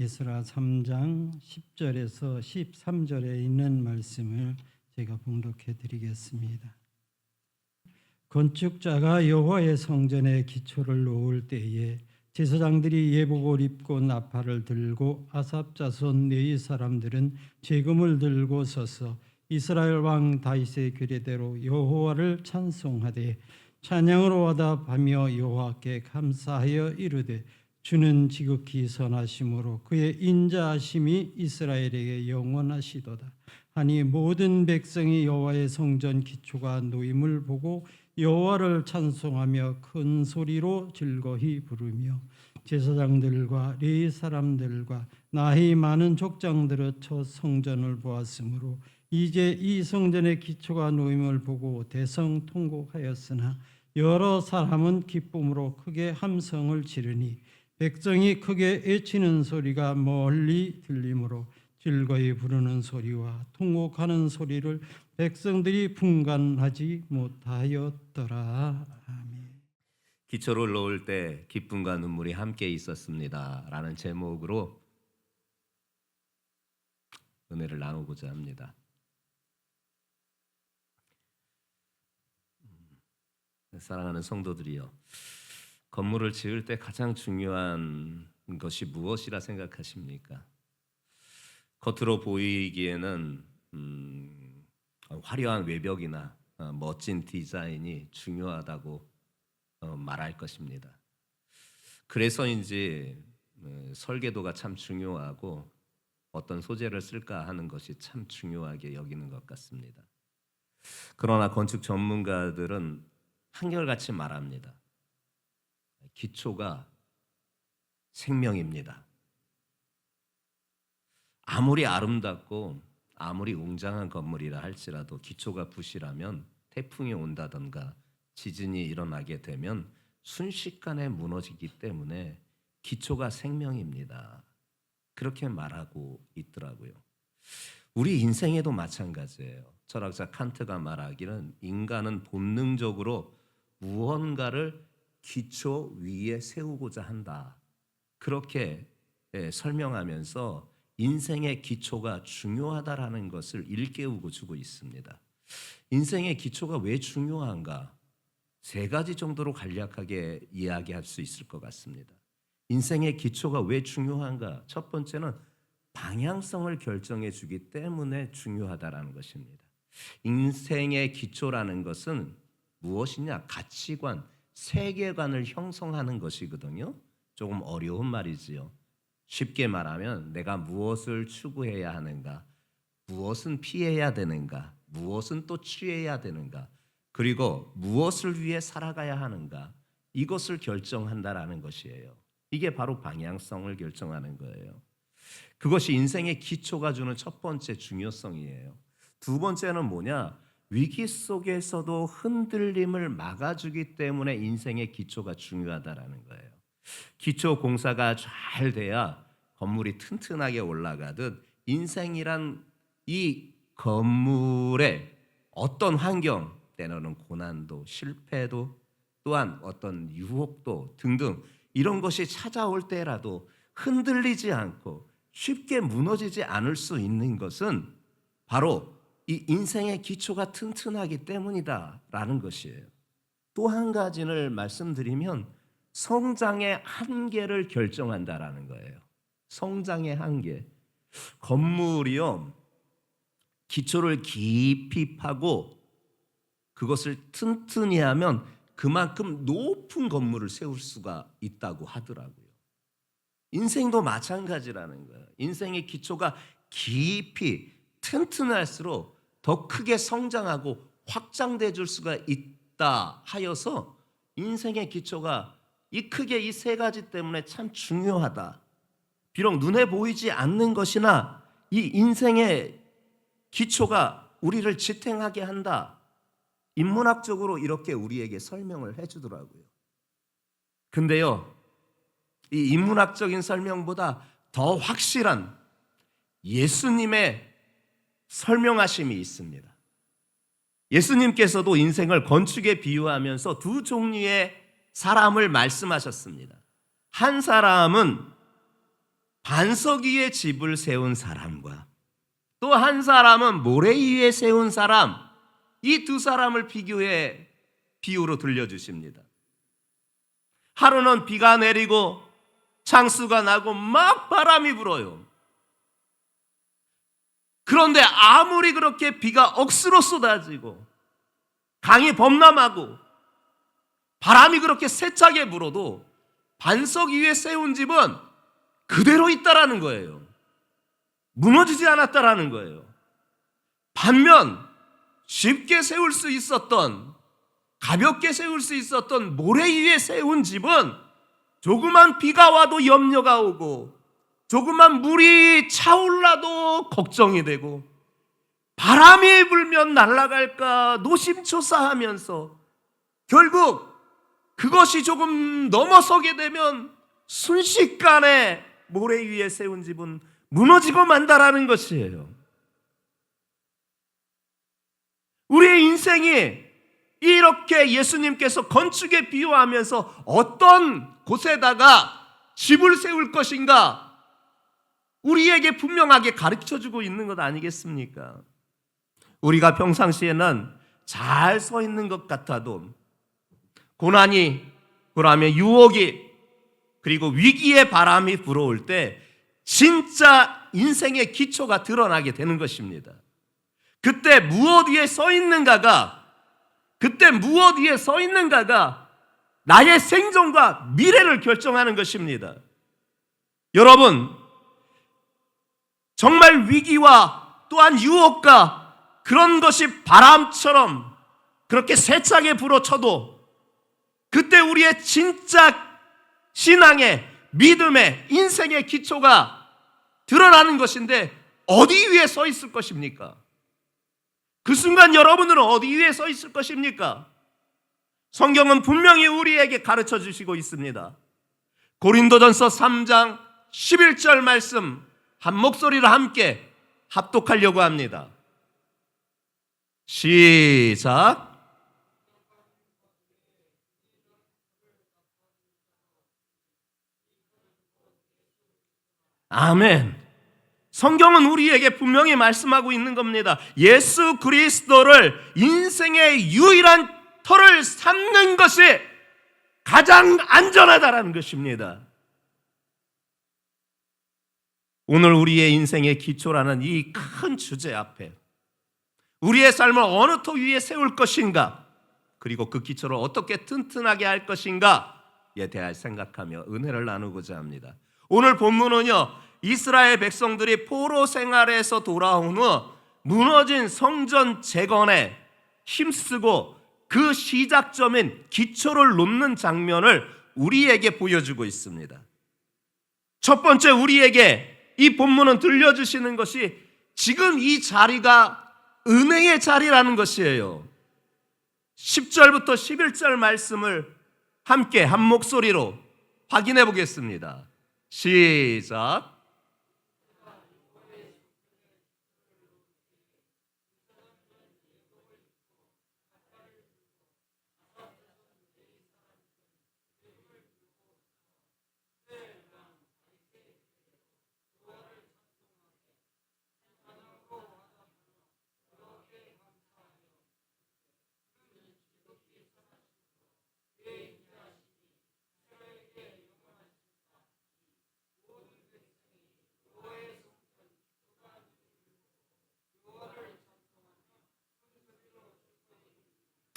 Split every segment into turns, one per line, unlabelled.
에스라 3장 10절에서 13절에 있는 말씀을 제가 봉독해 드리겠습니다. 건축자가 여호와의 성전에 기초를 놓을 때에 제사장들이 예복을 입고 나팔을 들고 아삽 자손 레위 사람들은 제금을 들고 서서 이스라엘 왕 다윗의 규례대로 여호와를 찬송하되 찬양으로 화답하며 여호와께 감사하여 이르되 주는 지극히 선하심으로 그의 인자하심이 이스라엘에게 영원하시도다 하니 모든 백성이 여호와의 성전 기초가 놓임을 보고 여호와를 찬송하며 큰 소리로 즐거이 부르며 제사장들과 레위 사람들과 나이 많은 족장들의 첫 성전을 보았으므로 이제 이 성전의 기초가 놓임을 보고 대성통곡하였으나 여러 사람은 기쁨으로 크게 함성을 지르니 백성이 크게 외치는 소리가 멀리 들리므로 즐거이 부르는 소리와 통곡하는 소리를 백성들이 분간하지 못하였더라. 아멘.
기초를 놓을 때 기쁨과 눈물이 함께 있었습니다 라는 제목으로 은혜를 나누고자 합니다. 사랑하는 성도들이여, 건물을 지을 때 가장 중요한 것이 무엇이라 생각하십니까? 겉으로 보이기에는 화려한 외벽이나 멋진 디자인이 중요하다고 말할 것입니다. 그래서인지 설계도가 참 중요하고 어떤 소재를 쓸까 하는 것이 참 중요하게 여기는 것 같습니다. 그러나 건축 전문가들은 한결같이 말합니다. 기초가 생명입니다. 아무리 아름답고 아무리 웅장한 건물이라 할지라도 기초가 부실하면 태풍이 온다던가 지진이 일어나게 되면 순식간에 무너지기 때문에 기초가 생명입니다. 그렇게 말하고 있더라고요. 우리 인생에도 마찬가지예요. 철학자 칸트가 말하기는 인간은 본능적으로 무언가를 기초 위에 세우고자 한다. 그렇게 설명하면서 인생의 기초가 중요하다라는 것을 일깨우고 주고 있습니다. 인생의 기초가 왜 중요한가? 세 가지 정도로 간략하게 이야기할 수 있을 것 같습니다. 인생의 기초가 왜 중요한가? 첫 번째는 방향성을 결정해 주기 때문에 중요하다라는 것입니다. 인생의 기초라는 것은 무엇이냐? 가치관, 세계관을 형성하는 것이거든요. 조금 어려운 말이지요. 쉽게 말하면 내가 무엇을 추구해야 하는가, 무엇은 피해야 되는가, 무엇은 또 취해야 되는가, 그리고 무엇을 위해 살아가야 하는가, 이것을 결정한다라는 것이에요. 이게 바로 방향성을 결정하는 거예요. 그것이 인생의 기초가 주는 첫 번째 중요성이에요. 두 번째는 뭐냐? 위기 속에서도 흔들림을 막아주기 때문에 인생의 기초가 중요하다라는 거예요. 기초 공사가 잘 돼야 건물이 튼튼하게 올라가듯 인생이란 이 건물의 어떤 환경, 때로는 고난도, 실패도, 또한 어떤 유혹도 등등 이런 것이 찾아올 때라도 흔들리지 않고 쉽게 무너지지 않을 수 있는 것은 바로 이 인생의 기초가 튼튼하기 때문이다라는 것이에요. 또 한 가지를 말씀드리면 성장의 한계를 결정한다라는 거예요. 성장의 한계. 건물이요, 기초를 깊이 파고 그것을 튼튼히 하면 그만큼 높은 건물을 세울 수가 있다고 하더라고요. 인생도 마찬가지라는 거예요. 인생의 기초가 깊이 튼튼할수록 더 크게 성장하고 확장돼 줄 수가 있다 하여서 인생의 기초가 이 크게 이 세 가지 때문에 참 중요하다. 비록 눈에 보이지 않는 것이나 이 인생의 기초가 우리를 지탱하게 한다. 인문학적으로 이렇게 우리에게 설명을 해주더라고요. 근데요, 이 인문학적인 설명보다 더 확실한 예수님의 설명하심이 있습니다. 예수님께서도 인생을 건축에 비유하면서 두 종류의 사람을 말씀하셨습니다. 한 사람은 반석 위에 집을 세운 사람과 또 한 사람은 모래 위에 세운 사람, 이 두 사람을 비교해 비유로 들려주십니다. 하루는 비가 내리고 창수가 나고 막 바람이 불어요. 그런데 아무리 그렇게 비가 억수로 쏟아지고 강이 범람하고 바람이 그렇게 세차게 불어도 반석 위에 세운 집은 그대로 있다라는 거예요. 무너지지 않았다라는 거예요. 반면 쉽게 세울 수 있었던, 가볍게 세울 수 있었던 모래 위에 세운 집은 조그만 비가 와도 염려가 오고 조그만 물이 차올라도 걱정이 되고 바람이 불면 날아갈까 노심초사하면서 결국 그것이 조금 넘어서게 되면 순식간에 모래 위에 세운 집은 무너지고 만다라는 것이에요. 우리의 인생이 이렇게 예수님께서 건축에 비유하면서 어떤 곳에다가 집을 세울 것인가 우리에게 분명하게 가르쳐주고 있는 것 아니겠습니까? 우리가 평상시에는 잘 서 있는 것 같아도 고난이, 그러면 유혹이, 그리고 위기의 바람이 불어올 때 진짜 인생의 기초가 드러나게 되는 것입니다. 그때 무엇 위에 서 있는가가 나의 생존과 미래를 결정하는 것입니다. 여러분, 정말 위기와 또한 유혹과 그런 것이 바람처럼 그렇게 세차게 불어쳐도 그때 우리의 진짜 신앙의, 믿음의, 인생의 기초가 드러나는 것인데 어디 위에 서 있을 것입니까? 그 순간 여러분들은 어디 위에 서 있을 것입니까? 성경은 분명히 우리에게 가르쳐 주시고 있습니다. 고린도전서 3장 11절 말씀 한 목소리로 함께 합독하려고 합니다. 시작. 아멘. 성경은 우리에게 분명히 말씀하고 있는 겁니다. 예수 그리스도를 인생의 유일한 터를 삼는 것이 가장 안전하다라는 것입니다. 오늘 우리의 인생의 기초라는 이 큰 주제 앞에 우리의 삶을 어느 터 위에 세울 것인가, 그리고 그 기초를 어떻게 튼튼하게 할 것인가에 대해 생각하며 은혜를 나누고자 합니다. 오늘 본문은요, 이스라엘 백성들이 포로 생활에서 돌아온 후 무너진 성전 재건에 힘쓰고 그 시작점인 기초를 놓는 장면을 우리에게 보여주고 있습니다. 첫 번째 우리에게 이 본문은 들려주시는 것이 지금 이 자리가 은혜의 자리라는 것이에요. 10절부터 11절 말씀을 함께 한 목소리로 확인해 보겠습니다. 시작.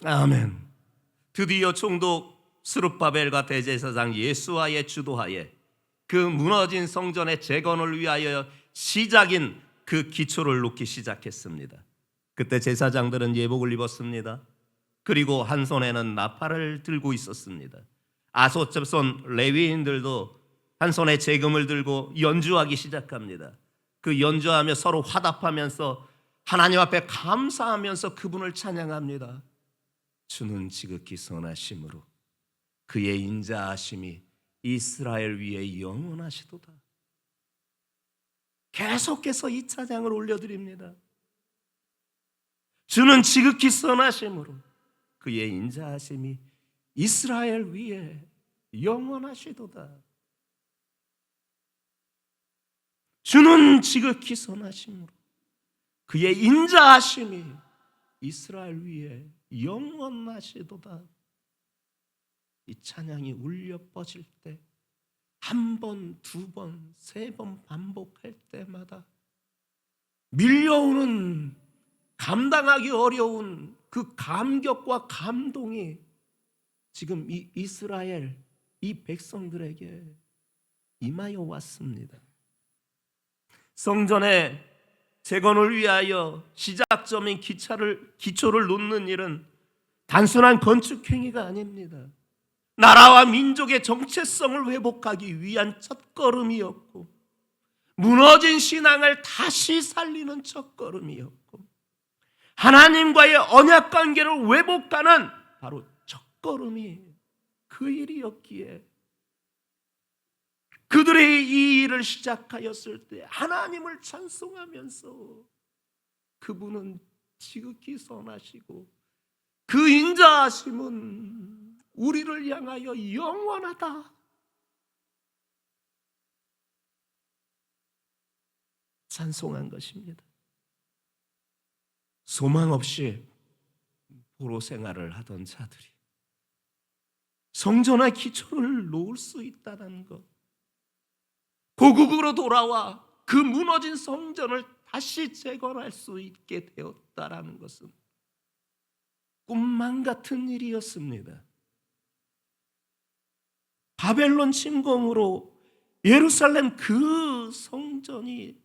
아멘. 드디어 총독 스룹바벨과 대제사장 예수아의 주도하에 그 무너진 성전의 재건을 위하여 시작인 그 기초를 놓기 시작했습니다. 그때 제사장들은 예복을 입었습니다. 그리고 한 손에는 나팔을 들고 있었습니다. 아소첩손 레위인들도 한 손에 재금을 들고 연주하기 시작합니다. 그 연주하며 서로 화답하면서 하나님 앞에 감사하면서 그분을 찬양합니다. 주는 지극히 선하심으로 그의 인자하심이 이스라엘 위에 영원하시도다. 계속해서 이 찬양을 올려드립니다. 주는 지극히 선하심으로 그의 인자하심이 이스라엘 위에 영원하시도다. 주는 지극히 선하심으로 그의 인자하심이 이스라엘 위에 영원하시도다. 이 찬양이 울려 퍼질 때 한 번, 두 번, 세 번 반복할 때마다 밀려오는 감당하기 어려운 그 감격과 감동이 지금 이 이스라엘, 이 백성들에게 임하여 왔습니다. 성전의 재건을 위하여 시작점인 기초를 놓는 일은 단순한 건축 행위가 아닙니다. 나라와 민족의 정체성을 회복하기 위한 첫걸음이었고, 무너진 신앙을 다시 살리는 첫걸음이었고, 하나님과의 언약 관계를 회복하는 바로 첫걸음이 그 일이었기에 그들의 이 일을 시작하였을 때 하나님을 찬송하면서 그분은 지극히 선하시고 그 인자하심은 우리를 향하여 영원하다. 찬송한 것입니다. 소망 없이 포로 생활을 하던 자들이 성전의 기초를 놓을 수 있다는 것, 고국으로 돌아와 그 무너진 성전을 다시 재건할 수 있게 되었다라는 것은 꿈만 같은 일이었습니다. 바벨론 침공으로 예루살렘 그 성전이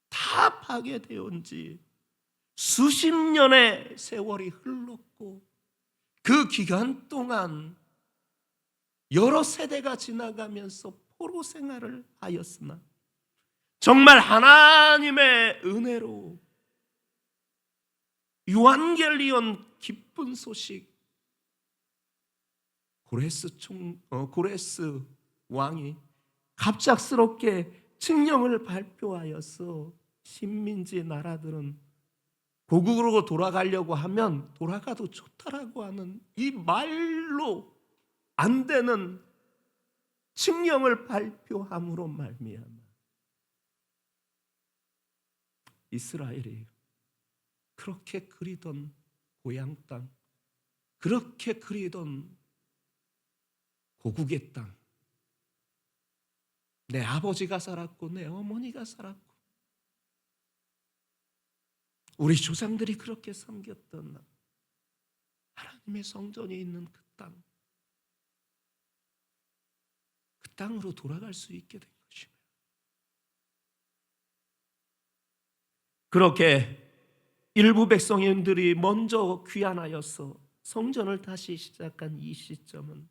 다 파괴되온 지 수십 년의 세월이 흘렀고, 그 기간 동안 여러 세대가 지나가면서 포로 생활을 하였으나 정말 하나님의 은혜로 유한겔리온 기쁜 소식, 고레스 왕이 갑작스럽게 칙령을 발표하여서 식민지 나라들은 고국으로 돌아가려고 하면 돌아가도 좋다라고 하는 이 말로 안 되는 칙령을 발표함으로 말미암아 이스라엘이 그렇게 그리던 고향 땅, 그렇게 그리던 고국의 땅, 내 아버지가 살았고 내 어머니가 살았고 우리 조상들이 그렇게 섬겼던 하나님의 성전이 있는 그 땅, 그 땅으로 돌아갈 수 있게 된 것입니다. 그렇게 일부 백성들이 먼저 귀환하여서 성전을 다시 시작한 이 시점은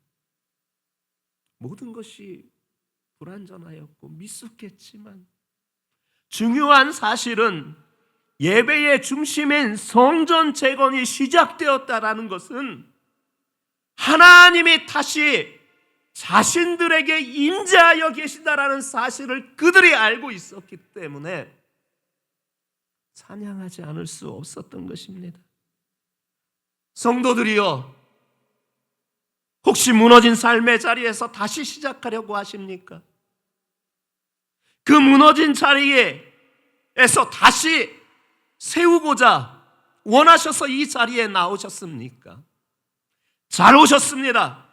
모든 것이 불완전하였고 미숙했지만 중요한 사실은 예배의 중심인 성전 재건이 시작되었다라는 것은 하나님이 다시 자신들에게 임재하여 계시다라는 사실을 그들이 알고 있었기 때문에 찬양하지 않을 수 없었던 것입니다. 성도들이여, 혹시 무너진 삶의 자리에서 다시 시작하려고 하십니까? 그 무너진 자리에서 다시 세우고자 원하셔서 이 자리에 나오셨습니까? 잘 오셨습니다.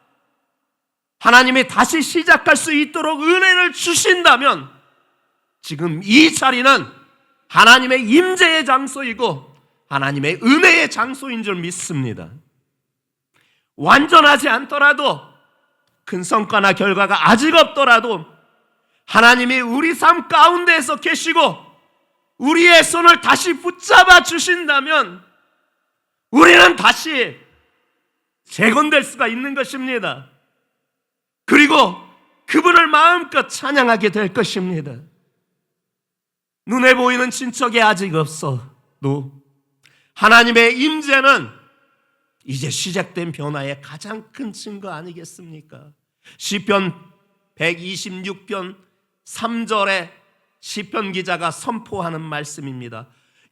하나님이 다시 시작할 수 있도록 은혜를 주신다면 지금 이 자리는 하나님의 임재의 장소이고 하나님의 은혜의 장소인 줄 믿습니다. 완전하지 않더라도, 큰 성과나 결과가 아직 없더라도 하나님이 우리 삶 가운데에서 계시고 우리의 손을 다시 붙잡아 주신다면 우리는 다시 재건될 수가 있는 것입니다. 그리고 그분을 마음껏 찬양하게 될 것입니다. 눈에 보이는 친척이 아직 없어도 하나님의 임재는 이제 시작된 변화의 가장 큰 증거 아니겠습니까? 시편 126편 3절에 시편 기자가 선포하는 말씀입니다.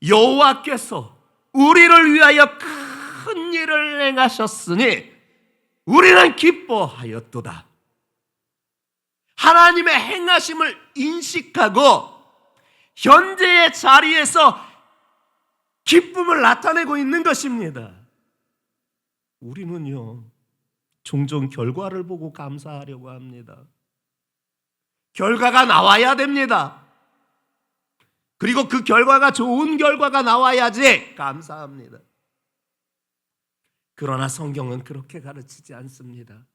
여호와께서 우리를 위하여 큰 일을 행하셨으니 우리는 기뻐하였도다. 하나님의 행하심을 인식하고 현재의 자리에서 기쁨을 나타내고 있는 것입니다. 우리는요, 종종 결과를 보고 감사하려고 합니다. 결과가 나와야 됩니다. 그리고 그 결과가 좋은 결과가 나와야지 감사합니다. 그러나 성경은 그렇게 가르치지 않습니다.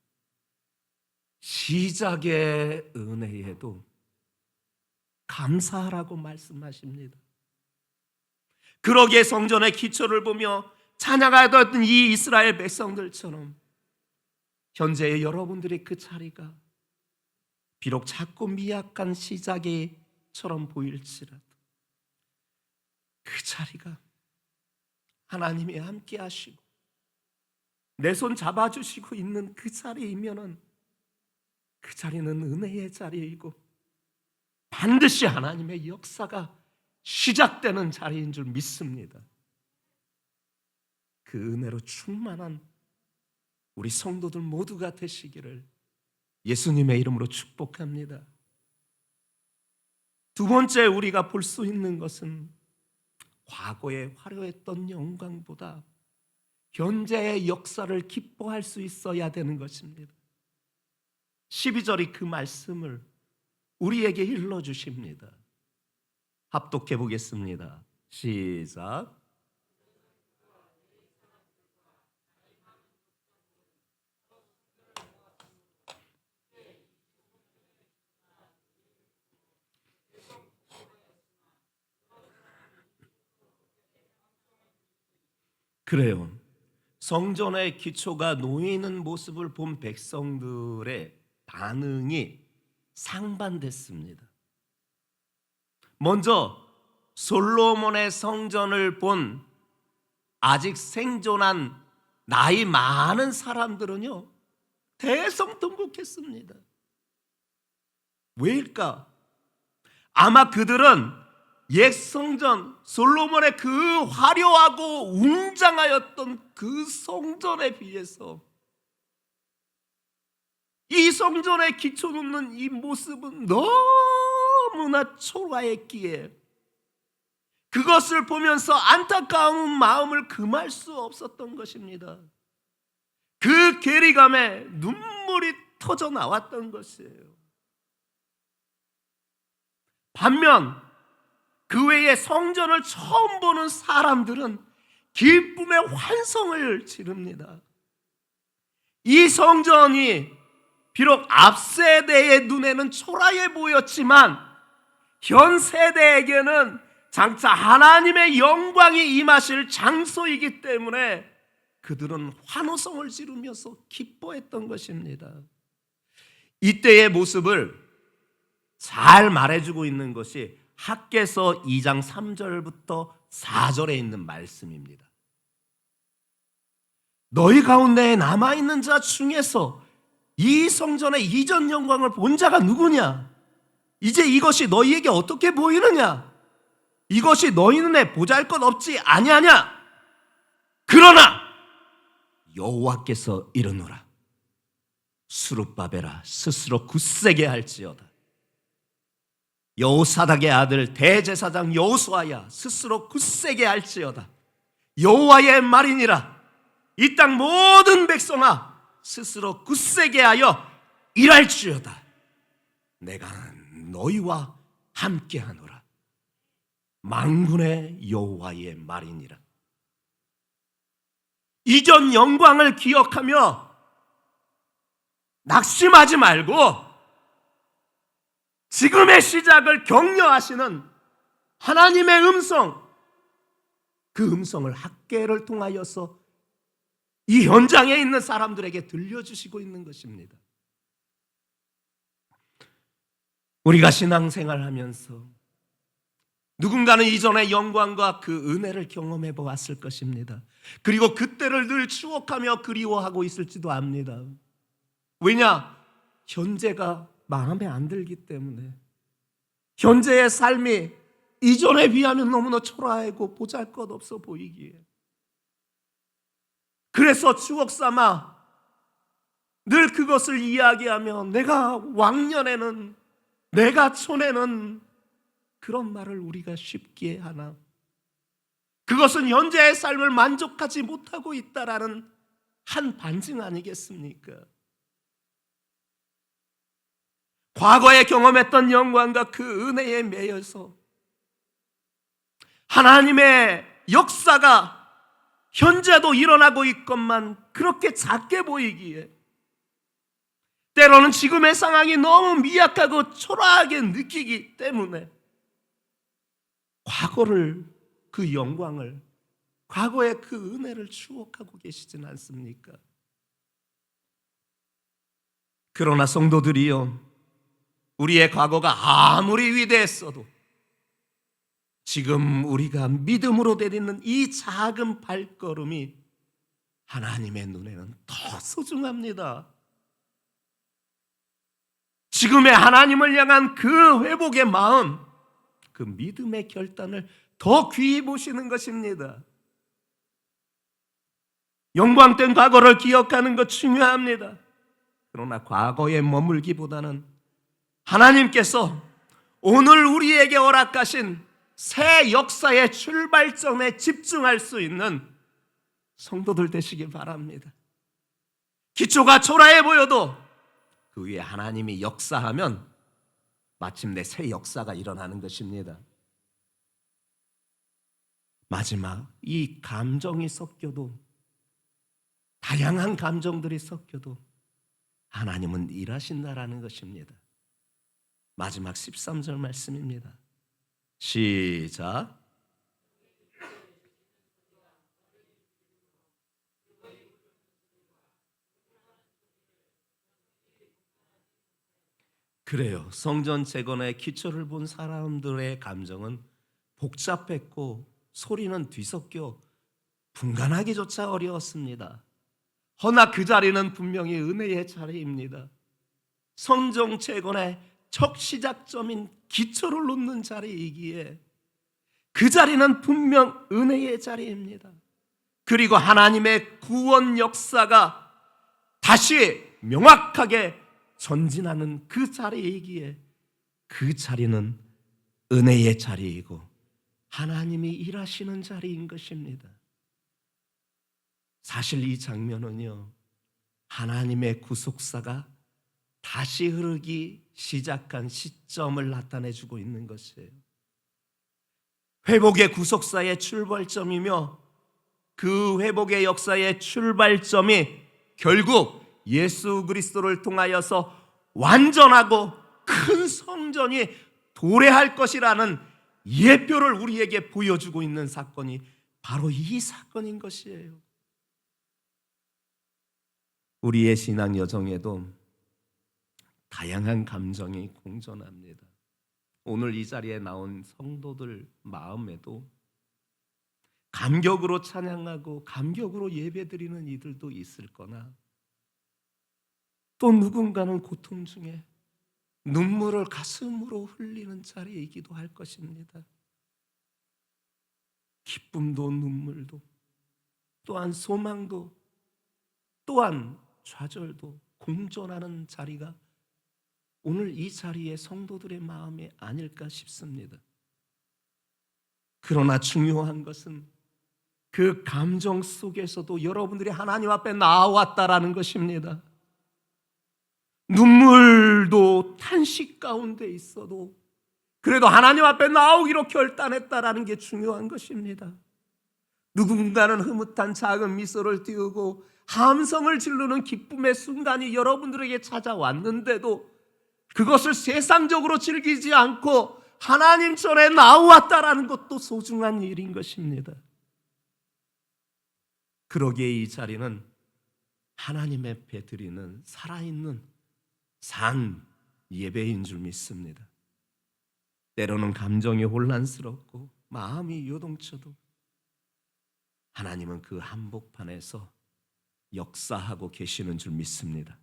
시작의 은혜에도 감사하라고 말씀하십니다. 그러기에 성전의 기초를 보며 찬양하던 이 이스라엘 백성들처럼 현재의 여러분들의 그 자리가 비록 작고 미약한 시작이처럼 보일지라도 그 자리가 하나님이 함께 하시고 내 손 잡아주시고 있는 그 자리이면은 그 자리는 은혜의 자리이고 반드시 하나님의 역사가 시작되는 자리인 줄 믿습니다. 그 은혜로 충만한 우리 성도들 모두가 되시기를 예수님의 이름으로 축복합니다. 두 번째 우리가 볼 수 있는 것은 과거에 화려했던 영광보다 현재의 역사를 기뻐할 수 있어야 되는 것입니다. 12절이 그 말씀을 우리에게 일러주십니다. 합독해 보겠습니다. 시작. 그래요. 성전의 기초가 놓이는 모습을 본 백성들의 반응이 상반됐습니다. 먼저 솔로몬의 성전을 본 아직 생존한 나이 많은 사람들은요, 대성통곡했습니다. 왜일까? 아마 그들은 옛 성전 솔로몬의 그 화려하고 웅장하였던 그 성전에 비해서 이 성전의 기초 놓는 이 모습은 너무나 초라했기에 그것을 보면서 안타까운 마음을 금할 수 없었던 것입니다. 그 괴리감에 눈물이 터져 나왔던 것이에요. 반면 그 외에 성전을 처음 보는 사람들은 기쁨의 환성을 지릅니다. 이 성전이 비록 앞 세대의 눈에는 초라해 보였지만 현 세대에게는 장차 하나님의 영광이 임하실 장소이기 때문에 그들은 환호성을 지르면서 기뻐했던 것입니다. 이때의 모습을 잘 말해주고 있는 것이 학개서 2장 3절부터 4절에 있는 말씀입니다. 너희 가운데 남아있는 자 중에서 이 성전의 이전 영광을 본 자가 누구냐? 이제 이것이 너희에게 어떻게 보이느냐? 이것이 너희 눈에 보잘것없지 아니하냐? 그러나 여호와께서 이르노라. 수룹바벨아 스스로 굳세게 할지어다. 여호사닥의 아들 대제사장 여호수아야 스스로 굳세게 할지어다. 여호와의 말이니라. 이 땅 모든 백성아 스스로 굳세게 하여 일할지어다. 내가 너희와 함께하노라. 만군의 여호와의 말이니라. 이전 영광을 기억하며 낙심하지 말고 지금의 시작을 격려하시는 하나님의 음성, 그 음성을 학개를 통하여서 이 현장에 있는 사람들에게 들려주시고 있는 것입니다. 우리가 신앙생활 하면서 누군가는 이전의 영광과 그 은혜를 경험해 보았을 것입니다. 그리고 그때를 늘 추억하며 그리워하고 있을지도 압니다. 왜냐? 현재가 마음에 안 들기 때문에 현재의 삶이 이전에 비하면 너무나 초라하고 보잘것없어 보이기에 그래서 추억 삼아 늘 그것을 이야기하며 내가 왕년에는 내가 촌에는 그런 말을 우리가 쉽게 하나? 그것은 현재의 삶을 만족하지 못하고 있다라는 한 반증 아니겠습니까? 과거에 경험했던 영광과 그 은혜에 매여서 하나님의 역사가 현재도 일어나고 있건만 그렇게 작게 보이기에, 때로는 지금의 상황이 너무 미약하고 초라하게 느끼기 때문에 과거를, 그 영광을, 과거의 그 은혜를 추억하고 계시진 않습니까? 그러나 성도들이요, 우리의 과거가 아무리 위대했어도 지금 우리가 믿음으로 내딛는 이 작은 발걸음이 하나님의 눈에는 더 소중합니다. 지금의 하나님을 향한 그 회복의 마음, 그 믿음의 결단을 더 귀히 보시는 것입니다. 영광된 과거를 기억하는 것 중요합니다. 그러나 과거에 머물기보다는 하나님께서 오늘 우리에게 허락하신 새 역사의 출발점에 집중할 수 있는 성도들 되시길 바랍니다. 기초가 초라해 보여도 그 위에 하나님이 역사하면 마침내 새 역사가 일어나는 것입니다. 마지막, 이 감정이 섞여도, 다양한 감정들이 섞여도 하나님은 일하신다라는 것입니다. 마지막 13절 말씀입니다. 시작. 그래요. 성전 재건의 기초를 본 사람들의 감정은 복잡했고 소리는 뒤섞여 분간하기조차 어려웠습니다. 허나 그 자리는 분명히 은혜의 자리입니다. 성전 재건의 첫 시작점인 기초를 놓는 자리이기에 그 자리는 분명 은혜의 자리입니다. 그리고 하나님의 구원 역사가 다시 명확하게 전진하는 그 자리이기에 그 자리는 은혜의 자리이고 하나님이 일하시는 자리인 것입니다. 사실 이 장면은요, 하나님의 구속사가 다시 흐르기 시작한 시점을 나타내주고 있는 것이에요. 회복의 구속사의 출발점이며 그 회복의 역사의 출발점이 결국 예수 그리스도를 통하여서 완전하고 큰 성전이 도래할 것이라는 예표를 우리에게 보여주고 있는 사건이 바로 이 사건인 것이에요. 우리의 신앙 여정에도 다양한 감정이 공존합니다. 오늘 이 자리에 나온 성도들 마음에도 감격으로 찬양하고 감격으로 예배드리는 이들도 있을 거나, 또 누군가는 고통 중에 눈물을 가슴으로 흘리는 자리이기도 할 것입니다. 기쁨도 눈물도, 또한 소망도, 또한 좌절도 공존하는 자리가 오늘 이 자리의 성도들의 마음이 아닐까 싶습니다. 그러나 중요한 것은 그 감정 속에서도 여러분들이 하나님 앞에 나왔다라는 것입니다. 눈물도 탄식 가운데 있어도 그래도 하나님 앞에 나오기로 결단했다라는 게 중요한 것입니다. 누군가는 흐뭇한 작은 미소를 띄우고 함성을 지르는 기쁨의 순간이 여러분들에게 찾아왔는데도 그것을 세상적으로 즐기지 않고 하나님 전에 나왔다라는 것도 소중한 일인 것입니다. 그러기에 이 자리는 하나님 앞에 드리는 살아있는 산 예배인 줄 믿습니다. 때로는 감정이 혼란스럽고 마음이 요동쳐도 하나님은 그 한복판에서 역사하고 계시는 줄 믿습니다.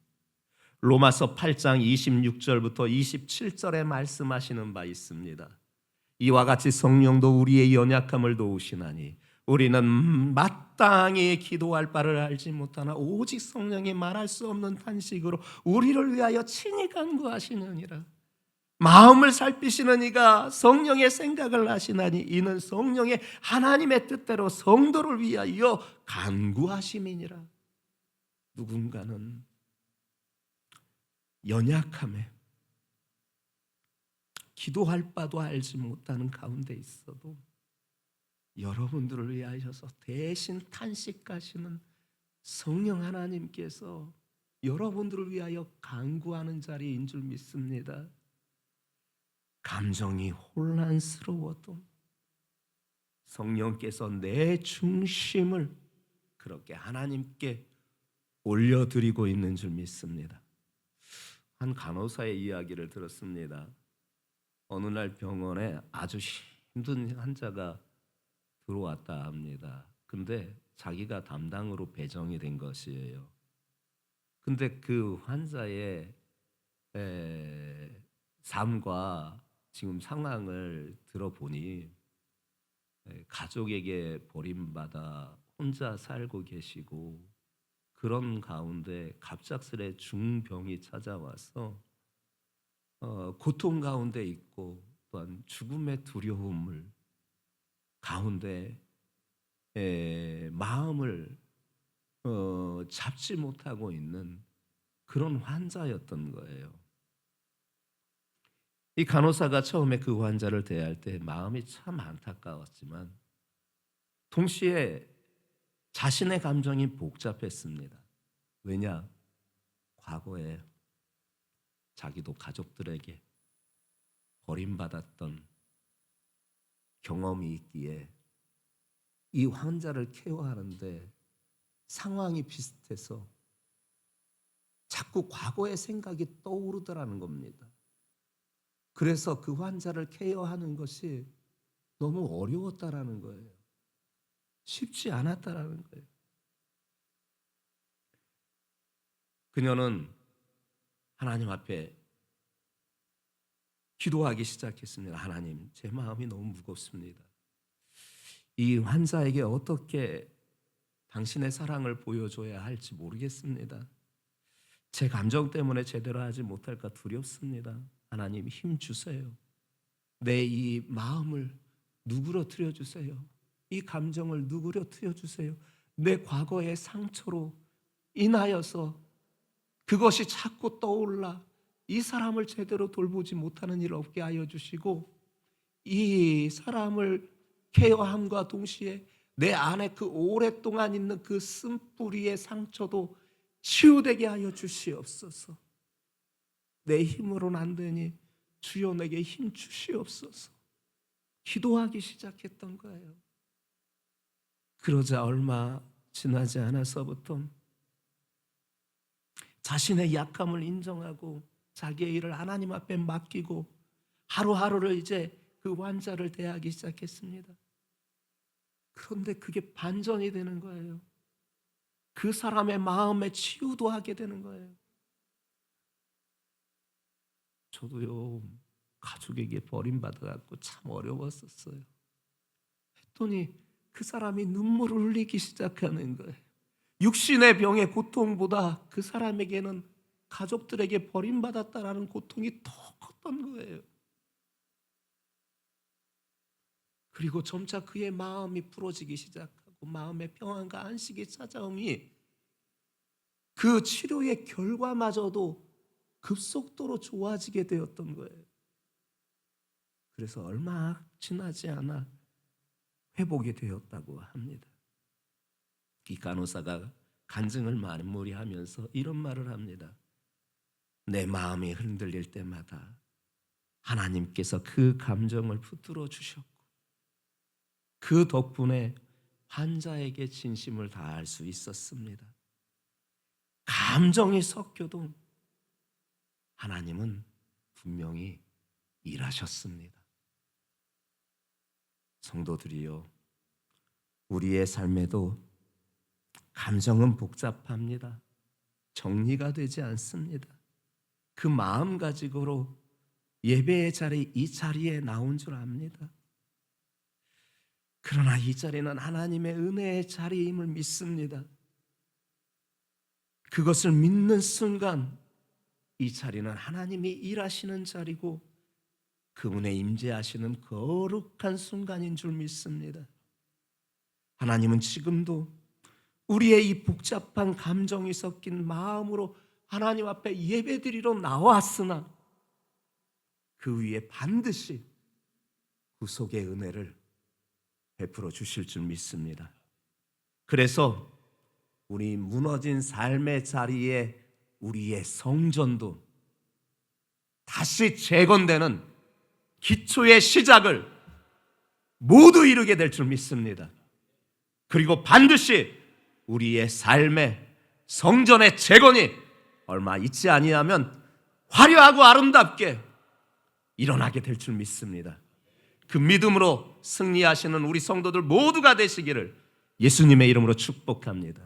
로마서 8장 26절부터 27절에 말씀하시는 바 있습니다. 이와 같이 성령도 우리의 연약함을 도우시나니 우리는 마땅히 기도할 바를 알지 못하나 오직 성령이 말할 수 없는 탄식으로 우리를 위하여 친히 간구하시느니라. 마음을 살피시는 이가 성령의 생각을 하시나니 이는 성령의 하나님의 뜻대로 성도를 위하여 간구하심이니라. 누군가는 연약함에 기도할 바도 알지 못하는 가운데 있어도 여러분들을 위하여서 대신 탄식하시는 성령 하나님께서 여러분들을 위하여 간구하는 자리인 줄 믿습니다. 감정이 혼란스러워도 성령께서 내 중심을 그렇게 하나님께 올려드리고 있는 줄 믿습니다. 한 간호사의 이야기를 들었습니다. 어느 날 병원에 아주 힘든 환자가 들어왔다 합니다. 근데 자기가 담당으로 배정이 된 것이에요. 근데 그 환자의 삶과 지금 상황을 들어보니 가족에게 버림받아 혼자 살고 계시고 그런 가운데 갑작스레 중병이 찾아와서 고통 가운데 있고 또한 죽음의 두려움을 가운데 마음을 잡지 못하고 있는 그런 환자였던 거예요. 이 간호사가 처음에 그 환자를 대할 때 마음이 참 안타까웠지만 동시에 자신의 감정이 복잡했습니다. 왜냐? 과거에 자기도 가족들에게 버림받았던 경험이 있기에 이 환자를 케어하는데 상황이 비슷해서 자꾸 과거의 생각이 떠오르더라는 겁니다. 그래서 그 환자를 케어하는 것이 너무 어려웠다라는 거예요. 쉽지 않았다라는 거예요. 그녀는 하나님 앞에 기도하기 시작했습니다. 하나님, 제 마음이 너무 무겁습니다. 이 환자에게 어떻게 당신의 사랑을 보여줘야 할지 모르겠습니다. 제 감정 때문에 제대로 하지 못할까 두렵습니다. 하나님, 힘 주세요. 내 이 마음을 누그러뜨려 주세요. 이 감정을 누그러뜨려 주세요. 내 과거의 상처로 인하여서 그것이 자꾸 떠올라 이 사람을 제대로 돌보지 못하는 일 없게 하여 주시고 이 사람을 케어함과 동시에 내 안에 그 오랫동안 있는 그 쓴뿌리의 상처도 치유되게 하여 주시옵소서. 내 힘으로는 안 되니 주여 내게 힘 주시옵소서. 기도하기 시작했던 거예요. 그러자 얼마 지나지 않아서부터 자신의 약함을 인정하고 자기의 일을 하나님 앞에 맡기고 하루하루를 이제 그 환자를 대하기 시작했습니다. 그런데 그게 반전이 되는 거예요. 그 사람의 마음에 치유도 하게 되는 거예요. 저도요, 가족에게 버림받아갖고 참 어려웠었어요. 했더니 그 사람이 눈물을 흘리기 시작하는 거예요. 육신의 병의 고통보다 그 사람에게는 가족들에게 버림받았다라는 고통이 더 컸던 거예요. 그리고 점차 그의 마음이 풀어지기 시작하고 마음의 평안과 안식이 찾아오니 그 치료의 결과마저도 급속도로 좋아지게 되었던 거예요. 그래서 얼마 지나지 않아 회복이 되었다고 합니다. 이 간호사가 간증을 마무리하면서 이런 말을 합니다. 내 마음이 흔들릴 때마다 하나님께서 그 감정을 붙들어 주셨고 그 덕분에 환자에게 진심을 다할 수 있었습니다. 감정이 섞여도 하나님은 분명히 일하셨습니다. 성도들이요, 우리의 삶에도 감정은 복잡합니다. 정리가 되지 않습니다. 그 마음가짐으로 예배의 자리, 이 자리에 나온 줄 압니다. 그러나 이 자리는 하나님의 은혜의 자리임을 믿습니다. 그것을 믿는 순간 이 자리는 하나님이 일하시는 자리고 그분의 임재하시는 거룩한 순간인 줄 믿습니다. 하나님은 지금도 우리의 이 복잡한 감정이 섞인 마음으로 하나님 앞에 예배드리러 나왔으나 그 위에 반드시 구속의 은혜를 베풀어 주실 줄 믿습니다. 그래서 우리 무너진 삶의 자리에 우리의 성전도 다시 재건되는 기초의 시작을 모두 이루게 될 줄 믿습니다. 그리고 반드시 우리의 삶의 성전의 재건이 얼마 있지 아니하면 화려하고 아름답게 일어나게 될 줄 믿습니다. 그 믿음으로 승리하시는 우리 성도들 모두가 되시기를 예수님의 이름으로 축복합니다.